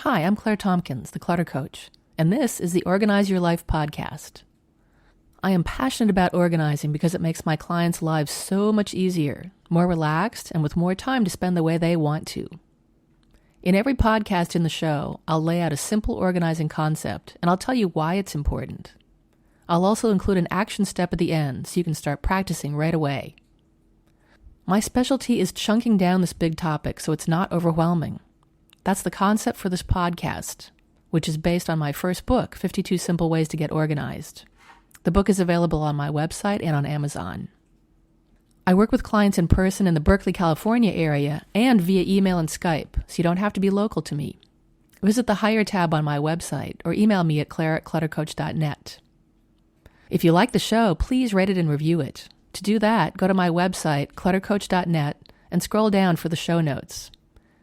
Hi, I'm Claire Tompkins, the Clutter Coach, and this is the Organize Your Life podcast. I am passionate about organizing because it makes my clients' lives so much easier, more relaxed, and with more time to spend the way they want to. In every podcast in the show, I'll lay out a simple organizing concept, and I'll tell you why it's important. I'll also include an action step at the end so you can start practicing right away. My specialty is chunking down this big topic so it's not overwhelming. That's the concept for this podcast, which is based on my first book, 52 Simple Ways to Get Organized. The book is available on my website and on Amazon. I work with clients in person in the Berkeley, California area and via email and Skype, so you don't have to be local to me. Visit the Hire tab on my website or email me at claire@cluttercoach.net. If you like the show, please rate it and review it. To do that, go to my website, cluttercoach.net, and scroll down for the show notes.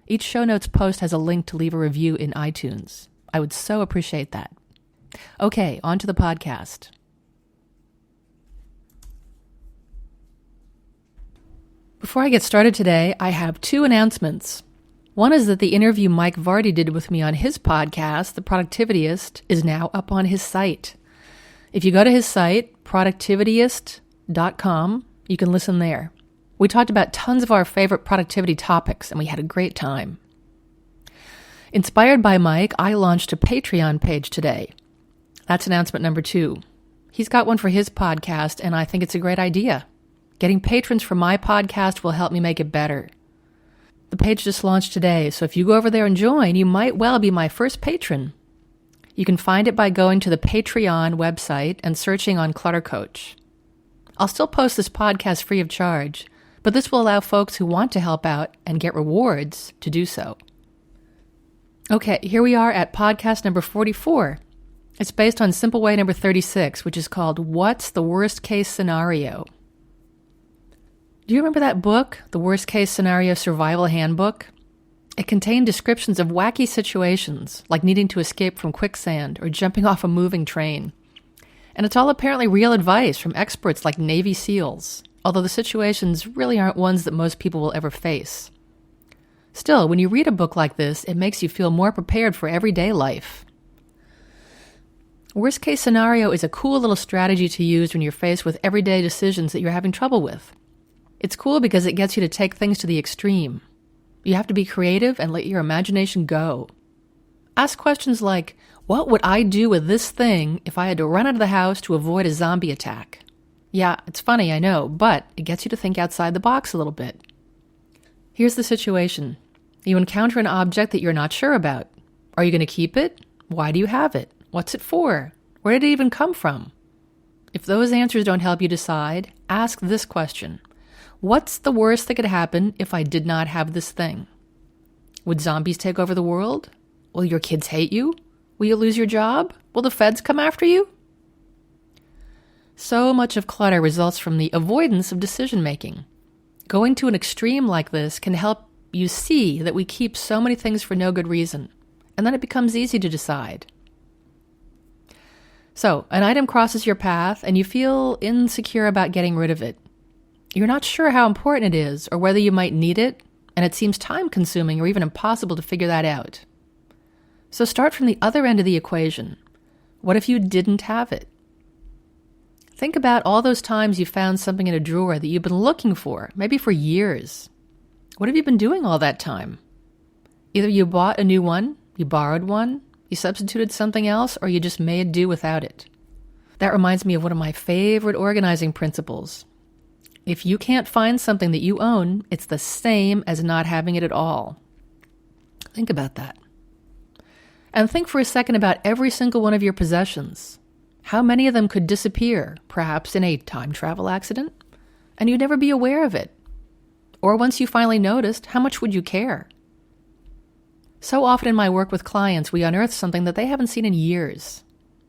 Each show notes post has a link to leave a review in iTunes. I would so appreciate that. Okay, on to the podcast. Before I get started today, I have two announcements. One is that the interview Mike Vardy did with me on his podcast, The Productivityist, is now up on his site. If you go to his site, productivityist.com, you can listen there. We talked about tons of our favorite productivity topics, and we had a great time. Inspired by Mike, I launched a Patreon page today. That's announcement number 2. He's got one for his podcast, and I think it's a great idea. Getting patrons for my podcast will help me make it better. The page just launched today, so if you go over there and join, you might well be my first patron. You can find it by going to the Patreon website and searching on Clutter Coach. I'll still post this podcast free of charge, but this will allow folks who want to help out and get rewards to do so. Okay, here we are at podcast number 44. It's based on simple way number 36, which is called What's the Worst Case Scenario? Do you remember that book, The Worst Case Scenario Survival Handbook? It contained descriptions of wacky situations, like needing to escape from quicksand or jumping off a moving train. And it's all apparently real advice from experts like Navy SEALs, although the situations really aren't ones that most people will ever face. Still, when you read a book like this, it makes you feel more prepared for everyday life. Worst case scenario is a cool little strategy to use when you're faced with everyday decisions that you're having trouble with. It's cool because it gets you to take things to the extreme. You have to be creative and let your imagination go. Ask questions like, what would I do with this thing if I had to run out of the house to avoid a zombie attack? Yeah, it's funny, I know, but it gets you to think outside the box a little bit. Here's the situation. You encounter an object that you're not sure about. Are you going to keep it? Why do you have it? What's it for? Where did it even come from? If those answers don't help you decide, ask this question. What's the worst that could happen if I did not have this thing? Would zombies take over the world? Will your kids hate you? Will you lose your job? Will the feds come after you? So much of clutter results from the avoidance of decision-making. Going to an extreme like this can help you see that we keep so many things for no good reason, and then it becomes easy to decide. So, an item crosses your path, and you feel insecure about getting rid of it. You're not sure how important it is, or whether you might need it, and it seems time-consuming or even impossible to figure that out. So start from the other end of the equation. What if you didn't have it? Think about all those times you found something in a drawer that you've been looking for, maybe for years. What have you been doing all that time? Either you bought a new one, you borrowed one, you substituted something else, or you just made do without it. That reminds me of one of my favorite organizing principles. If you can't find something that you own, it's the same as not having it at all. Think about that. And think for a second about every single one of your possessions. How many of them could disappear, perhaps in a time travel accident, and you'd never be aware of it? Or once you finally noticed, how much would you care? So often in my work with clients, we unearth something that they haven't seen in years.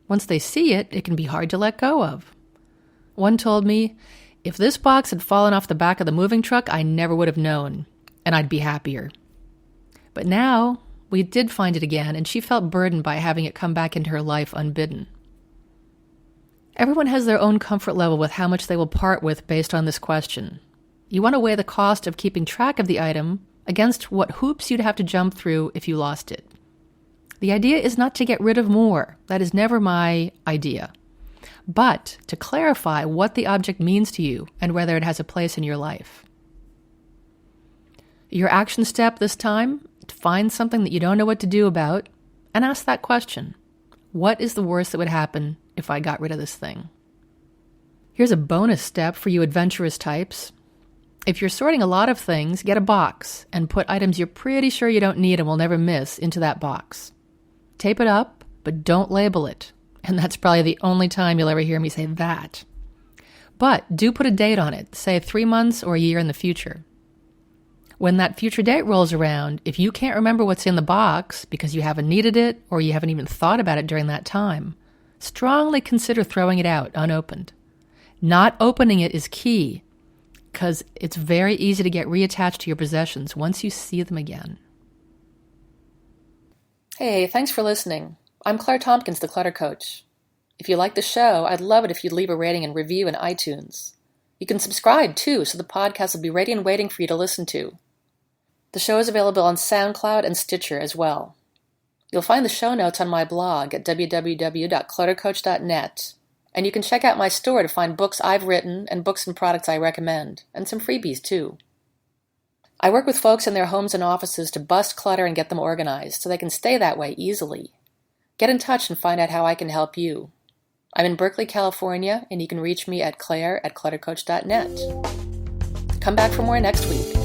Once they see it, it can be hard to let go of. One told me, if this box had fallen off the back of the moving truck, I never would have known, and I'd be happier. But now, we did find it again, and she felt burdened by having it come back into her life unbidden. Everyone has their own comfort level with how much they will part with based on this question. You want to weigh the cost of keeping track of the item against what hoops you'd have to jump through if you lost it. The idea is not to get rid of more. That is never my idea. But to clarify what the object means to you and whether it has a place in your life. Your action step this time, to find something that you don't know what to do about and ask that question. What is the worst that would happen if I got rid of this thing? Here's a bonus step for you adventurous types. If you're sorting a lot of things, get a box and put items you're pretty sure you don't need and will never miss into that box. Tape it up, but don't label it. And that's probably the only time you'll ever hear me say that. But do put a date on it, say 3 months or a year in the future. When that future date rolls around, if you can't remember what's in the box because you haven't needed it or you haven't even thought about it during that time, strongly consider throwing it out unopened. Not opening it is key because it's very easy to get reattached to your possessions once you see them again. Hey, thanks for listening. I'm Claire Tompkins, the Clutter Coach. If you like the show, I'd love it if you'd leave a rating and review in iTunes. You can subscribe, too, so the podcast will be ready and waiting for you to listen to. The show is available on SoundCloud and Stitcher as well. You'll find the show notes on my blog at www.cluttercoach.net, and you can check out my store to find books I've written and books and products I recommend, and some freebies, too. I work with folks in their homes and offices to bust clutter and get them organized so they can stay that way easily. Get in touch and find out how I can help you. I'm in Berkeley, California, and you can reach me at claire@cluttercoach.net. Come back for more next week.